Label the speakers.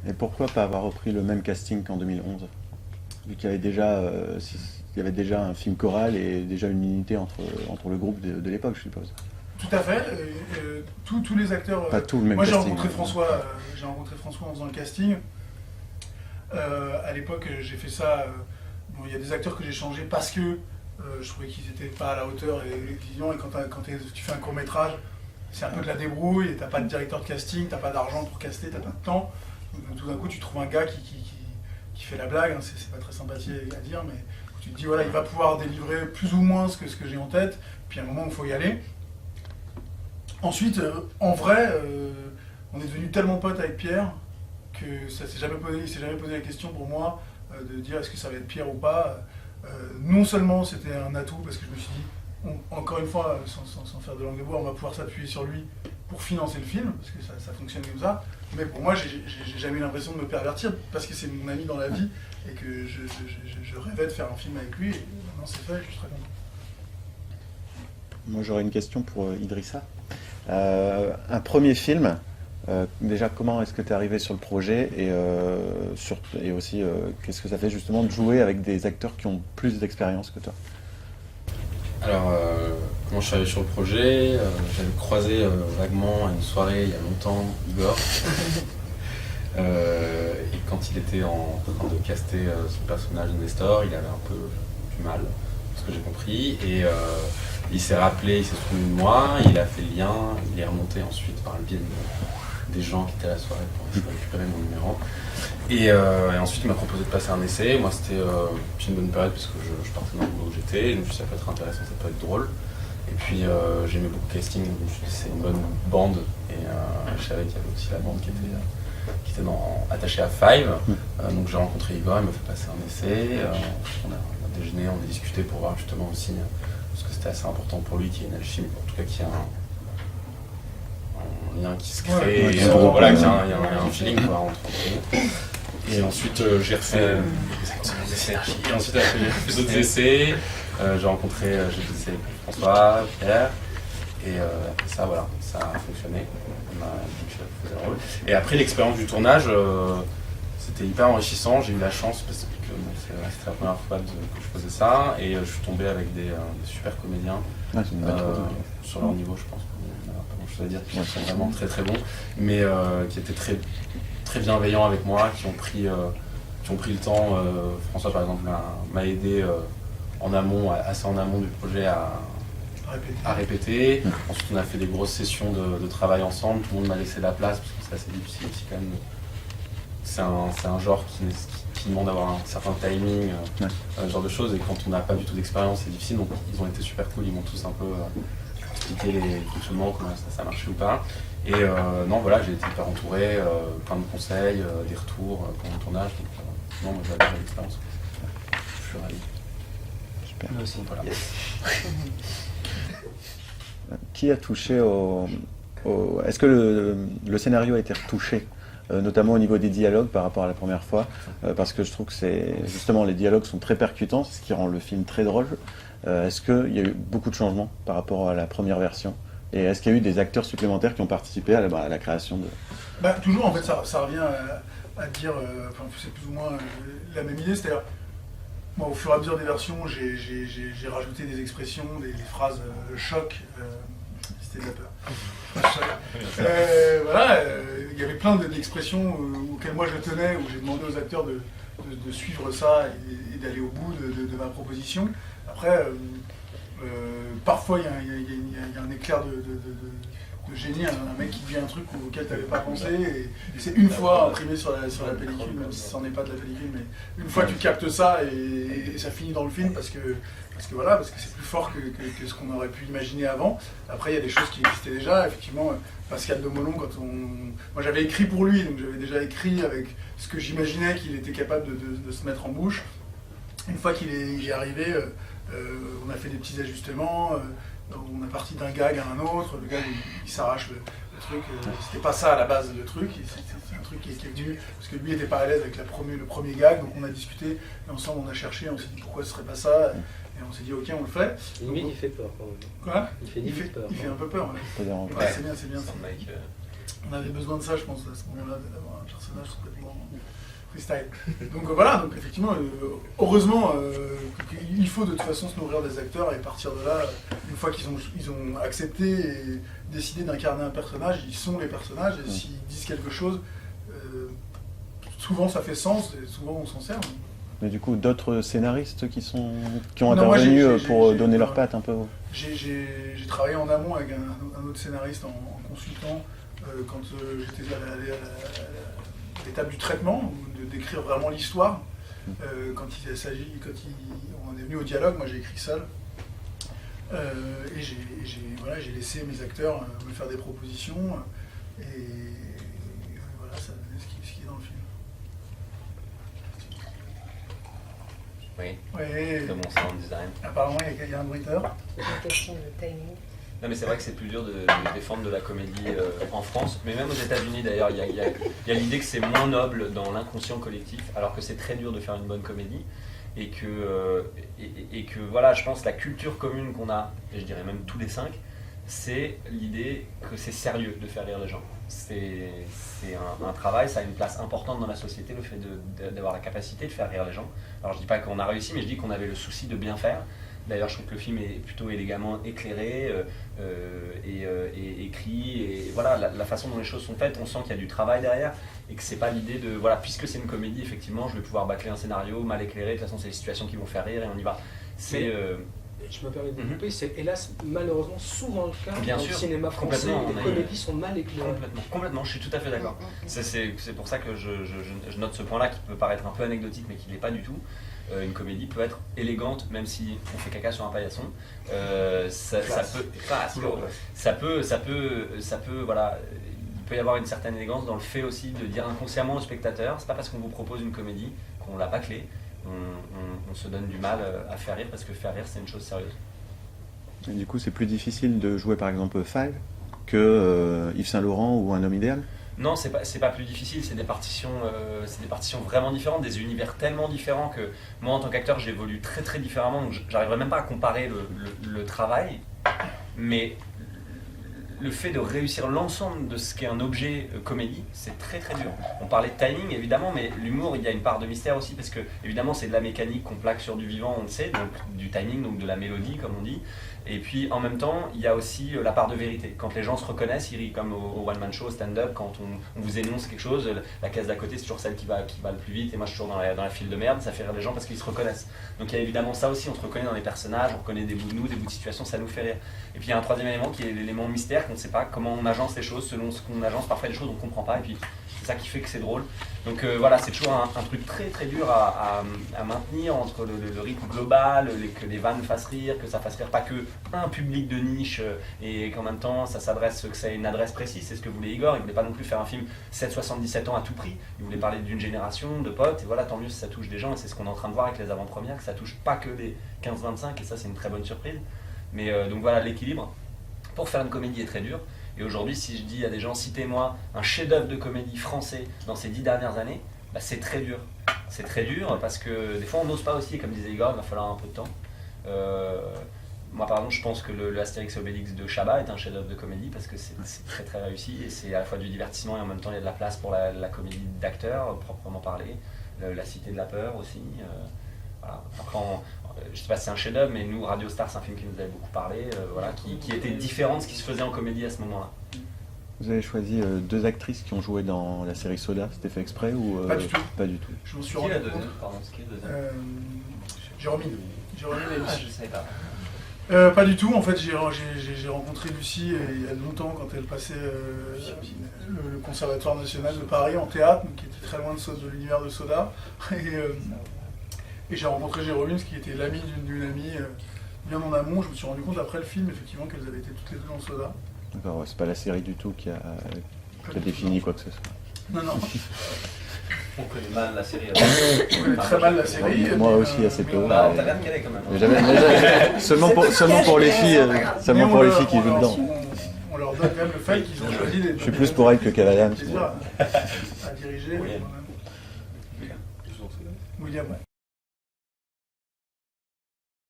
Speaker 1: Et pourquoi pas avoir repris le même casting qu'en 2011? Vu qu'il y avait déjà, il y avait déjà un film choral et déjà une unité entre le groupe de l'époque, je suppose.
Speaker 2: Tout à fait. Tous les acteurs.
Speaker 1: Pas tout le même
Speaker 2: moi,
Speaker 1: casting.
Speaker 2: J'ai rencontré François en faisant le casting. À l'époque, j'ai fait ça. Bon, il y a des acteurs que j'ai changés parce que je trouvais qu'ils n'étaient pas à la hauteur et disons, et quand tu fais un court métrage, c'est un peu de la débrouille et t'as pas de directeur de casting, t'as pas d'argent pour caster, t'as pas de temps. Donc tout d'un coup, tu trouves un gars qui fait la blague. Hein, c'est pas très sympathique à dire, mais tu te dis voilà, il va pouvoir délivrer plus ou moins ce que j'ai en tête. Puis à un moment, il faut y aller. Ensuite, en vrai, on est devenu tellement potes avec Pierre que ça s'est jamais posé la question pour moi de dire est-ce que ça va être Pierre ou pas. Non seulement c'était un atout parce que je me suis dit, encore une fois, sans faire de langue de bois, on va pouvoir s'appuyer sur lui pour financer le film, parce que ça fonctionne comme ça. Mais pour moi, j'ai jamais eu l'impression de me pervertir parce que c'est mon ami dans la vie et que je rêvais de faire un film avec lui. Et maintenant c'est fait, je suis très content.
Speaker 1: Moi j'aurais une question pour Idrissa. Un premier film, déjà comment est-ce que tu es arrivé sur le projet et aussi qu'est-ce que ça fait justement de jouer avec des acteurs qui ont plus d'expérience que toi?
Speaker 3: Alors, comment je suis arrivé sur le projet? J'avais croisé vaguement à une soirée il y a longtemps Igor. Et quand il était en train de caster son personnage de Nestor, il avait un peu du mal, ce que j'ai compris. Et il s'est rappelé, il s'est souvenu de moi, il a fait le lien, il est remonté ensuite par le biais des gens qui étaient à la soirée pour récupérer mon numéro. Et ensuite il m'a proposé de passer un essai. Moi c'était une bonne période parce que je partais dans le boulot où j'étais, et je me suis dit ça peut être intéressant, ça peut être drôle. Et puis j'aimais beaucoup le casting, donc je me suis dit c'est une bonne bande, et je savais qu'il y avait aussi la bande qui était attachée à Five. Donc j'ai rencontré Igor, il m'a fait passer un essai, on a déjeuné, on a discuté pour voir justement aussi, parce que c'était assez important pour lui qu'il y ait une alchimie, en tout cas qu'il y ait un lien qui se crée, qu'il y a un feeling quoi, entre nous. Et ensuite j'ai refait des énergies, et ensuite j'ai fait d'autres essais, j'ai rencontré François, Pierre, et après ça voilà, ça a fonctionné, on a dit que je faisais le rôle. Et après l'expérience du tournage, c'était hyper enrichissant, j'ai eu la chance parce que c'était la première fois que je faisais ça, et je suis tombé avec des super comédiens sur leur niveau, je pense. Je veux dire qu'ils sont vraiment très très bons, mais qui étaient très, très bienveillants avec moi, qui ont pris le temps. François par exemple m'a aidé en amont, assez en amont du projet à répéter. Ensuite on a fait des grosses sessions de travail ensemble, tout le monde m'a laissé la place parce que c'est assez difficile aussi quand même. C'est un genre qui demande d'avoir un certain timing, ce genre de choses, et quand on n'a pas du tout d'expérience c'est difficile, donc ils ont été super cool, ils m'ont tous un peu expliqué les fonctionnements, comment ça marchait ou pas. Et non voilà, j'ai été hyper entouré, plein de conseils, des retours pendant le tournage, donc non, moi j'avais l'expérience. Je suis ravi.
Speaker 1: Super.
Speaker 4: Moi aussi.
Speaker 3: Voilà.
Speaker 4: Yes.
Speaker 1: Qui a touché Est-ce que le scénario a été retouché, notamment au niveau des dialogues par rapport à la première fois, parce que je trouve que justement les dialogues sont très percutants, c'est ce qui rend le film très drôle. Est-ce qu'il y a eu beaucoup de changements par rapport à la première version? Et est-ce qu'il y a eu des acteurs supplémentaires qui ont participé à la création de...
Speaker 2: Toujours en fait ça revient à dire, c'est plus ou moins la même idée, c'est-à-dire moi au fur et à mesure des versions j'ai rajouté des expressions, des phrases choc, c'était de la peur. Voilà, il y avait plein d'expressions auxquelles moi je tenais, où j'ai demandé aux acteurs de suivre ça et d'aller au bout de ma proposition. Après, parfois il y a un éclair de génie, un mec qui dit un truc auquel tu n'avais pas pensé, et c'est une fois imprimé sur la pellicule, même si ça n'en est pas de la pellicule, mais une fois tu captes ça et ça finit dans le film parce que c'est plus fort que ce qu'on aurait pu imaginer avant. Après il y a des choses qui existaient déjà, effectivement, Pascal Demolon, moi j'avais écrit pour lui, donc j'avais déjà écrit avec ce que j'imaginais qu'il était capable de se mettre en bouche. Une fois qu'il est arrivé, on a fait des petits ajustements, on est parti d'un gag à un autre, le gars il s'arrache le truc, c'était pas ça à la base le truc, c'est un truc qui est venu, parce que lui était pas à l'aise avec le premier gag, donc on a discuté, et ensemble on a cherché, on s'est dit pourquoi ce serait pas ça, et on s'est dit ok on le fait.
Speaker 4: Limite il fait peur quand même.
Speaker 2: Quoi ?
Speaker 4: Il fait limite peur.
Speaker 2: Il fait un peu peur, ouais.
Speaker 1: Pas dérangeant.
Speaker 2: Ouais, c'est bien.
Speaker 3: Mike,
Speaker 2: On avait besoin de ça, je pense, à ce moment-là, d'avoir un personnage complètement freestyle. Donc voilà, donc effectivement, heureusement, il faut de toute façon se nourrir des acteurs et partir de là, une fois qu'ils ont accepté et décidé d'incarner un personnage, ils sont les personnages et s'ils disent quelque chose, souvent ça fait sens et souvent on s'en sert.
Speaker 1: Mais du coup, d'autres scénaristes qui ont intervenu pour donner leur patte un peu.
Speaker 2: J'ai travaillé en amont avec un autre scénariste en consultant quand j'étais à l'étape du traitement, d'écrire vraiment l'histoire. Quand on est venu au dialogue, moi j'ai écrit seul. Et j'ai laissé mes acteurs me faire des propositions. Et voilà, ça donnait ce qui est dans le film.
Speaker 4: Oui,
Speaker 2: Ouais.
Speaker 4: de mon sound design.
Speaker 2: Apparemment, il y a un bruiteur.
Speaker 5: C'est une question de timing.
Speaker 4: Non mais c'est vrai que c'est plus dur de défendre de la comédie en France, mais même aux États-Unis d'ailleurs, il y a l'idée que c'est moins noble dans l'inconscient collectif, alors que c'est très dur de faire une bonne comédie, et que voilà, je pense que la culture commune qu'on a, et je dirais même tous les 5, c'est l'idée que c'est sérieux de faire rire les gens. C'est un travail, ça a une place importante dans la société, le fait d'avoir la capacité de faire rire les gens. Alors je dis pas qu'on a réussi, mais je dis qu'on avait le souci de bien faire. D'ailleurs, je trouve que le film est plutôt élégamment éclairé et écrit. Et voilà, la façon dont les choses sont faites, on sent qu'il y a du travail derrière et que c'est pas l'idée de voilà, puisque c'est une comédie, effectivement, je vais pouvoir bâcler un scénario mal éclairé. De toute façon, c'est les situations qui vont faire rire et on y va. C'est
Speaker 6: je me permets de vous couper, c'est hélas malheureusement souvent le cas
Speaker 4: bien
Speaker 6: dans
Speaker 4: sûr,
Speaker 6: le cinéma français, les comédies sont mal éclairées.
Speaker 4: Complètement, je suis tout à fait d'accord. C'est pour ça que je note ce point-là qui peut paraître un peu anecdotique mais qui ne l'est pas du tout. Une comédie peut être élégante même si on fait caca sur un paillasson. Ça peut, voilà, il peut y avoir une certaine élégance dans le fait aussi de dire inconsciemment au spectateur, c'est pas parce qu'on vous propose une comédie qu'on l'a bâclée. On se donne du mal à faire rire parce que faire rire c'est une chose sérieuse.
Speaker 1: Et du coup, c'est plus difficile de jouer par exemple Five que Yves Saint Laurent ou Un homme idéal?
Speaker 4: Non, c'est pas plus difficile, c'est des partitions vraiment différentes, des univers tellement différents que moi en tant qu'acteur j'évolue très très différemment, donc j'arriverai même pas à comparer le travail, mais le fait de réussir l'ensemble de ce qu'est un objet comédie, c'est très très dur. On parlait de timing évidemment, mais l'humour, il y a une part de mystère aussi, parce que évidemment c'est de la mécanique qu'on plaque sur du vivant, on le sait, donc du timing, donc de la mélodie comme on dit. Et puis en même temps, il y a aussi la part de vérité. Quand les gens se reconnaissent, ils rient comme au one-man show, stand-up, quand on vous énonce quelque chose, la case d'à côté c'est toujours celle qui va le plus vite, et moi je suis toujours dans la file de merde, ça fait rire les gens parce qu'ils se reconnaissent. Donc il y a évidemment ça aussi, on se reconnaît dans les personnages, on reconnaît des bouts de nous, des bouts de situation, ça nous fait rire. Et puis il y a un troisième élément qui est l'élément mystère, qu'on ne sait pas comment on agence les choses, selon ce qu'on agence, parfois des choses on ne comprend pas, et puis c'est ça qui fait que c'est drôle. Donc voilà, c'est toujours un truc très très dur à maintenir entre le rythme global, que les vannes fassent rire, que ça fasse rire pas que un public de niche et qu'en même temps ça s'adresse, que ça ait une adresse précise. C'est ce que voulait Igor, il voulait pas non plus faire un film 7-77 ans à tout prix, il voulait parler d'une génération de potes et voilà, tant mieux si ça touche des gens et c'est ce qu'on est en train de voir avec les avant-premières, que ça touche pas que les 15-25 et ça c'est une très bonne surprise. Mais donc voilà, l'équilibre pour faire une comédie est très dur. Et aujourd'hui, si je dis à des gens, citez-moi un chef-d'œuvre de comédie français dans ces 10 dernières années, bah c'est très dur. C'est très dur parce que des fois on n'ose pas aussi, et comme disait Igor, il va falloir un peu de temps. Moi par exemple, je pense que le Astérix et Obélix de Chabat est un chef-d'œuvre de comédie parce que c'est très très réussi et c'est à la fois du divertissement et en même temps il y a de la place pour la comédie d'acteur, proprement parlé. La Cité de la Peur aussi. Voilà. Après, je sais pas si c'est un chef-d'œuvre, mais nous, Radio Star, c'est un film qui nous avait beaucoup parlé, voilà, qui était différent de ce qui se faisait en comédie à ce moment-là.
Speaker 1: Vous avez choisi deux actrices qui ont joué dans la série Soda, c'était fait exprès ou
Speaker 2: Pas du tout.
Speaker 1: Pas du tout.
Speaker 2: Je m'en suis
Speaker 4: Qui
Speaker 2: rendu
Speaker 4: l'a
Speaker 2: compte.
Speaker 4: donné, pardon, ce qui est le deuxième
Speaker 2: Jérôme
Speaker 4: Ah, je ne savais pas.
Speaker 2: pas du tout, en fait j'ai rencontré Lucie il y a longtemps quand elle passait le Conservatoire National de Paris en théâtre, donc qui était très loin de l'univers de Soda. Et j'ai rencontré Jérôme, qui était l'ami d'une amie bien en amont. Je me suis rendu compte après le film effectivement qu'elles avaient été toutes les deux dans Soda.
Speaker 1: D'accord, ouais, c'est pas la série du tout qui a défini quoi que ce soit.
Speaker 2: Non, non.
Speaker 4: On connaît mal la série.
Speaker 2: On connaît très mal la série.
Speaker 1: Moi aussi assez peu.
Speaker 4: Bah, on t'a l'air qu'elle est quand même.
Speaker 1: Mais seulement pour les filles, seulement pour les filles qui jouent dedans.
Speaker 2: On leur donne quand même le fait qu'ils ont choisi des.
Speaker 1: Je suis plus pour elle que Cavalian.
Speaker 2: plaisir à diriger.
Speaker 4: William.
Speaker 2: William, ouais.